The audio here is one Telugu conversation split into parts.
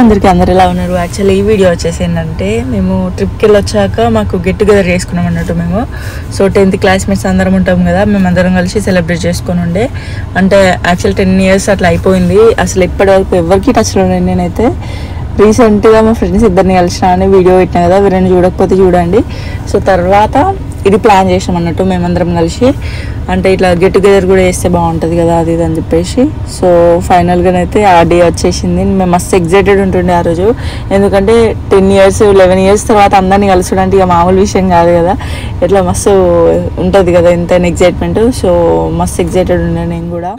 అందరికీ అందరు ఎలా ఉన్నారు. యాక్చువల్లీ ఈ వీడియో వచ్చేసి ఏంటంటే మేము ట్రిప్కి వెళ్ళి వచ్చాక మాకు గెట్ టుగెదర్ చేసుకున్నాం అన్నట్టు. మేము 10th క్లాస్మేట్స్ అందరం ఉంటాం కదా, మేము అందరం కలిసి సెలబ్రేట్ చేసుకొని ఉండే. అంటే యాక్చువల్ 10 years అట్లా అయిపోయింది. అసలు ఇప్పటి వరకు ఎవరికి టచ్లో నేను నేనైతే రీసెంట్గా మా ఫ్రెండ్స్ ఇద్దరిని కలిసిన అని వీడియో పెట్టినా కదా, వీరిని చూడకపోతే చూడండి. సో తర్వాత ఇది ప్లాన్ చేసాం అన్నట్టు మేమందరం కలిసి. అంటే ఇట్లా గెట్ టుగెదర్ కూడా చేస్తే బాగుంటుంది కదా అది ఇది అని చెప్పేసి. సో ఫైనల్గానైతే ఆ డే వచ్చేసింది. మేము మస్తు ఎగ్జైటెడ్ ఉంటుండే ఆ రోజు. ఎందుకంటే 10 years 11 years తర్వాత అందరినీ కలుసుకోవడానికి ఇక మామూలు విషయం కాదు కదా. ఇట్లా మస్తు ఉంటుంది కదా ఎంతైనా ఎగ్జైట్మెంట్. సో మస్తు ఎగ్జైటెడ్ ఉండే నేను కూడా.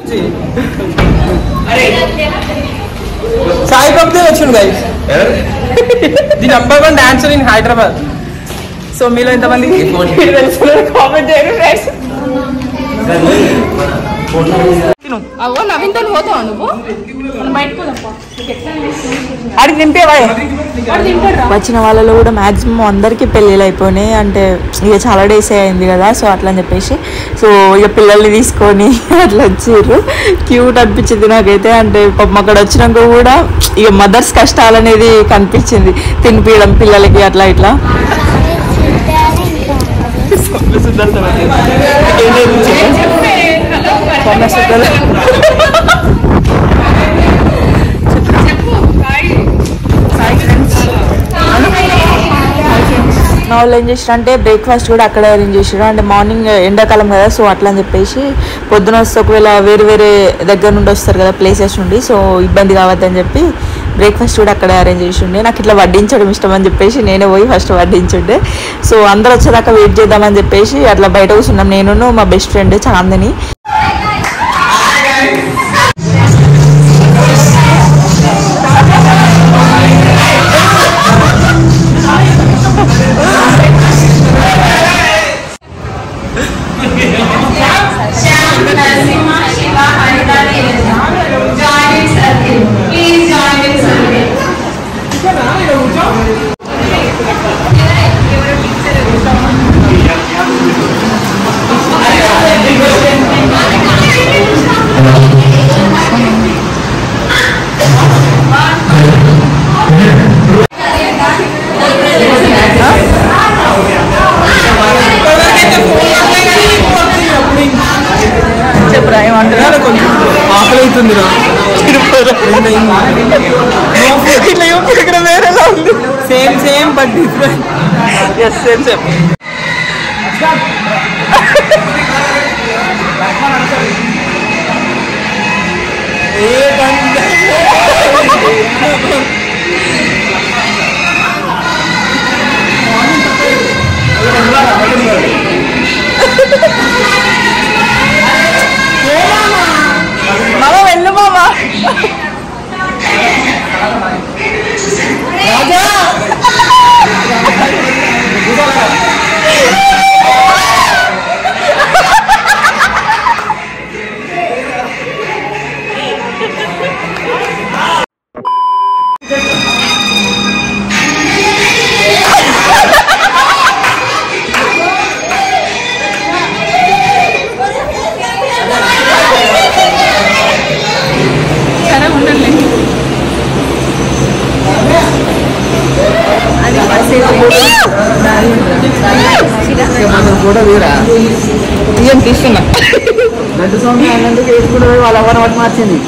సాయి బాబు వచ్చిండు guys, the number 1 dancer in Hyderabad. So మీలో ఎంతమంది కామెంట్ చేయండి ఫ్రెండ్స్. వచ్చిన వాళ్ళలో కూడా మ్యాక్సిమం అందరికీ పెళ్ళిళ్ళు అయిపోయినాయి. అంటే ఇక చాలా డేస్ అయింది కదా, సో అట్లా అని చెప్పేసి సో ఇక పిల్లల్ని తీసుకొని అట్లా వచ్చిర్రు. క్యూట్ అనిపించింది నాకైతే. అంటే పాపం అక్కడ వచ్చినాక కూడా ఇక మదర్స్ కష్టాలు అనేది కనిపించింది, తినిపించడం పిల్లలకి అట్లా ఇట్లా. మా వాళ్ళు ఏం చేసారు అంటే బ్రేక్ఫాస్ట్ కూడా అక్కడే అరేంజ్ చేసారు. అంటే మార్నింగ్ ఎండాకాలం కదా, సో అట్లా అని చెప్పేసి పొద్దున వస్తే ఒకవేళ వేరే వేరే దగ్గర నుండి వస్తారు కదా ప్లేసెస్ నుండి, సో ఇబ్బంది కావద్దని చెప్పి బ్రేక్ఫాస్ట్ కూడా అక్కడే అరేంజ్ చేసి ఉండే. నాకు ఇట్లా వడ్డించడం ఇష్టం అని చెప్పేసి నేనే పోయి ఫస్ట్ వడ్డించుండే. సో అందరూ వచ్చేదాకా వెయిట్ చేద్దామని చెప్పేసి అట్లా బయట కూర్చున్నాం నేను మా best friend Chandini. Same same but different. Yes same same. మామ వెళ్ళు మామ. ఏం తీసుకున్నా గడ్డు స్వామి అన్నందుకు వేసుకుంటే వాళ్ళ ఎవరు ఒకటి మార్చింది.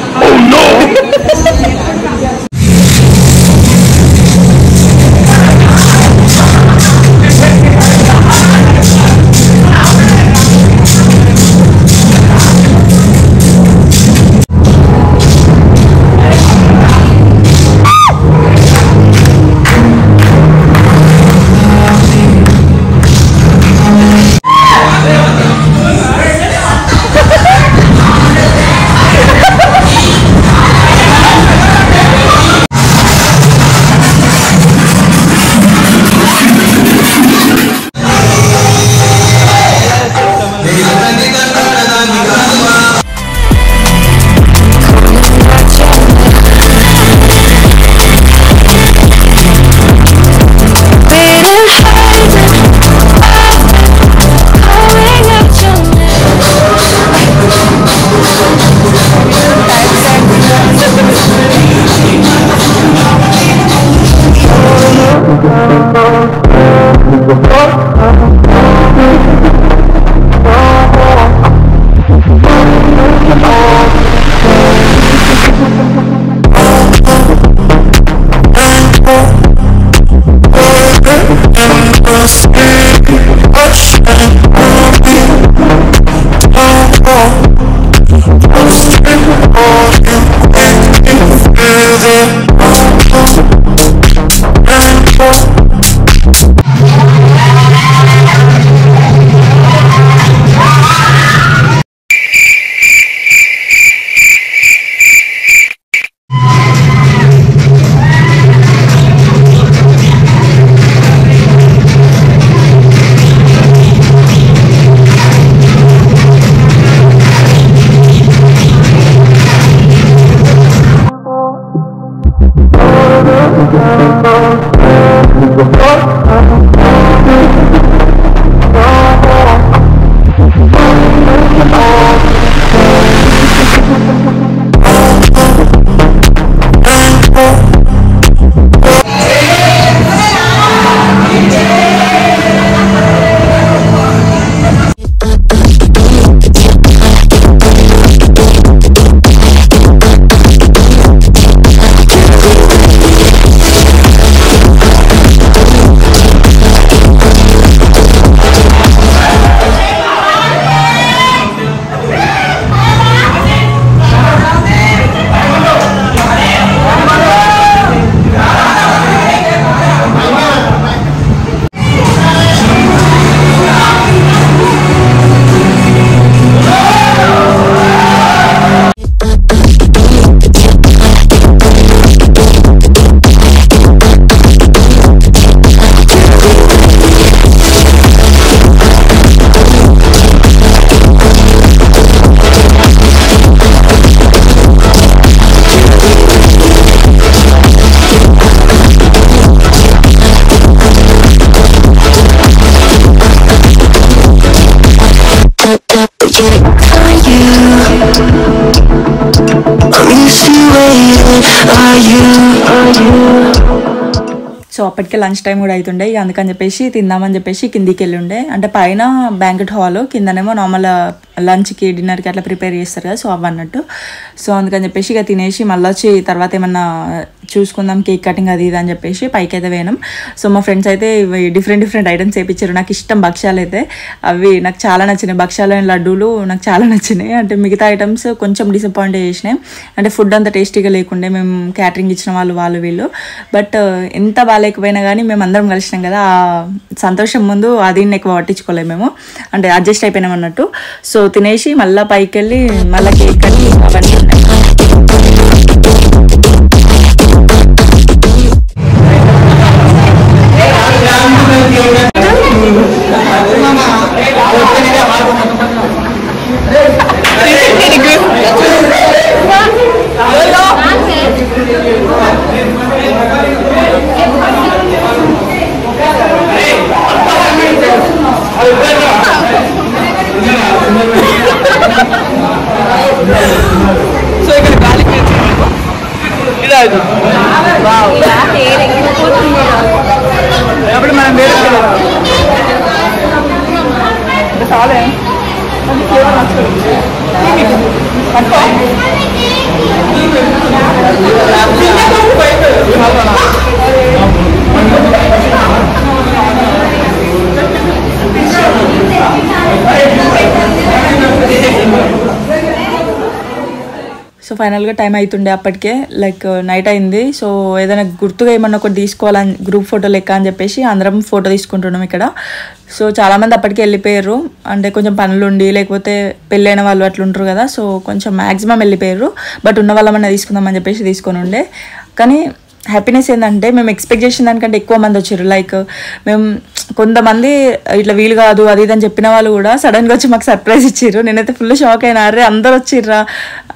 సో అప్పటికే లంచ్ టైం కూడా అవుతుండే, ఇక అందుకని చెప్పేసి తిందామని చెప్పేసి కిందికి వెళ్ళి ఉండే. అంటే పైన బ్యాంకెట్ హాల్, కిందనేమో నార్మల్ లంచ్కి డిన్నర్కి అట్లా ప్రిపేర్ చేస్తారు కదా, సో అవన్నట్టు. సో అందుకని చెప్పేసి ఇక తినేసి మళ్ళీ వచ్చి తర్వాత ఏమన్నా చూసుకుందాం కేక్ కటింగ్ అది ఇది అని చెప్పేసి పైకి అయితే వేయడం. సో మా ఫ్రెండ్స్ అయితే ఇవి డిఫరెంట్ ఐటమ్స్ వేయించారు. నాకు ఇష్టం భక్ష్యాలు అయితే, అవి నాకు చాలా నచ్చినాయి. భక్ష్యాలు అండ్ లడ్డూలు నాకు చాలా నచ్చినాయి. అంటే మిగతా ఐటమ్స్ కొంచెం డిసప్పాయింట్ చేసినాయి, అంటే ఫుడ్ అంత టేస్టీగా లేకుండే. మేము క్యాటరింగ్ ఇచ్చిన వాళ్ళు వీళ్ళు, బట్ ఎంత బాగాలేకపోయినా కానీ మేము అందరం కలిసినాం కదా, ఆ సంతోషం ముందు అది ఎక్కువ పట్టించుకోలేము మేము, అంటే అడ్జస్ట్ అయిపోయినాం అన్నట్టు. సో తినేసి మళ్ళీ పైకి వెళ్ళి మళ్ళీ కేక్ కట్టి అవన్నీ ఉన్నాయి. సో ఇక్కడ గాలి అప్పుడు మనం వేరే చాలే సో ఫైనల్గా టైం అవుతుండే అప్పటికే, లైక్ నైట్ అయింది. సో ఏదైనా గుర్తుగా ఏమన్నా ఒకటి తీసుకోవాలని గ్రూప్ ఫోటో లెక్క అని చెప్పేసి అందరం ఫోటో తీసుకుంటున్నాం ఇక్కడ. సో చాలామంది అప్పటికే వెళ్ళిపోయారు, అంటే కొంచెం పనులు ఉండి లేకపోతే పెళ్ళైన వాళ్ళు అట్లా ఉంటారు కదా, సో కొంచెం మ్యాక్సిమం వెళ్ళిపోయారు. బట్ ఉన్న వాళ్ళమన్నా తీసుకుందామని చెప్పేసి తీసుకొని ఉండే. కానీ హ్యాపీనెస్ ఏంటంటే మేము ఎక్స్పెక్ట్ చేసిన దానికంటే ఎక్కువ మంది వచ్చారు. లైక్ మేము కొంతమంది ఇట్లా వీలు కాదు అది ఇది అని చెప్పిన వాళ్ళు కూడా సడన్గా వచ్చి మాకు సర్ప్రైజ్ ఇచ్చారు. నేనైతే ఫుల్ షాక్ అయినా, అరే అందరు వచ్చిర్రా,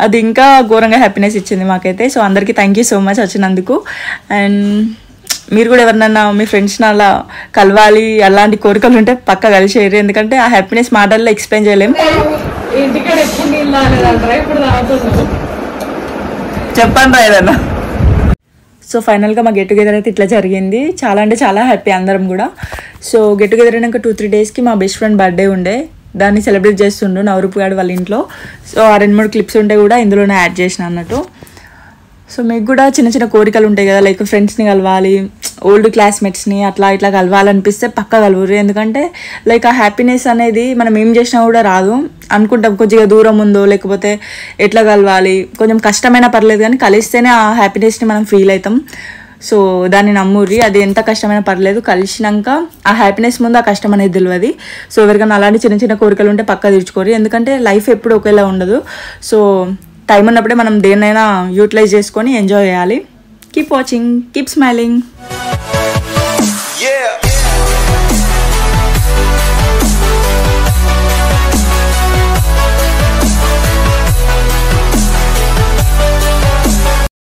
అది ఇంకా ఘోరంగా హ్యాపీనెస్ ఇచ్చింది మాకైతే. సో అందరికీ థ్యాంక్ యూ సో మచ్ వచ్చినందుకు. అండ్ మీరు కూడా ఎవరినైనా మీ ఫ్రెండ్స్ని అలా కలవాలి, అలాంటి కోరికలు ఉంటే పక్కా కలిసేయరు, ఎందుకంటే ఆ హ్యాపీనెస్ మాటల్లో ఎక్స్ప్లెయిన్ చేయలేము. చెప్పండి రా ఏదన్నా. సో ఫైనల్గా మా గెట్ టుగెదర్ అయితే ఇట్లా జరిగింది. చాలా అంటే చాలా హ్యాపీ అందరం కూడా. సో గెట్ టుగెదర్ అయినాక 2-3 డేస్కి మా బెస్ట్ ఫ్రెండ్ బర్త్డే ఉండే, దాన్ని సెలబ్రేట్ చేస్తుండు నవరూపు గాడు వాళ్ళ ఇంట్లో. సో ఆ 2-3 క్లిప్స్ ఉంటే కూడా ఇందులోనే యాడ్ చేసిన అన్నట్టు. సో మీకు కూడా చిన్న చిన్న కోరికలు ఉంటాయి కదా, లైక్ ఫ్రెండ్స్ని కలవాలి, ఓల్డ్ క్లాస్మేట్స్ని అట్లా ఇట్లా కలవాలనిపిస్తే పక్కా కలవరు. ఎందుకంటే లైక్ ఆ హ్యాపీనెస్ అనేది మనం ఏం చేసినా కూడా రాదు. అనుకుంటాం కొద్దిగా దూరం ఉందో లేకపోతే ఎట్లా కలవాలి, కొంచెం కష్టమైనా పర్లేదు కానీ కలిస్తేనే ఆ హ్యాపీనెస్ని మనం ఫీల్ అవుతాం. సో దాన్ని నమ్ముర్రి, అది ఎంత కష్టమైనా పర్లేదు, కలిసినాక ఆ హ్యాపీనెస్ ముందు ఆ కష్టం అనేది తెలియదు. సో ఎవరికైనా అలాంటి చిన్న చిన్న కోరికలు ఉంటే పక్కా తీర్చుకోరు, ఎందుకంటే లైఫ్ ఎప్పుడు ఒకేలా ఉండదు. సో టైం ఉన్నప్పుడే మనం దేన్నైనా యూటిలైజ్ చేసుకొని ఎంజాయ్ చేయాలి. Keep watching, keep smiling.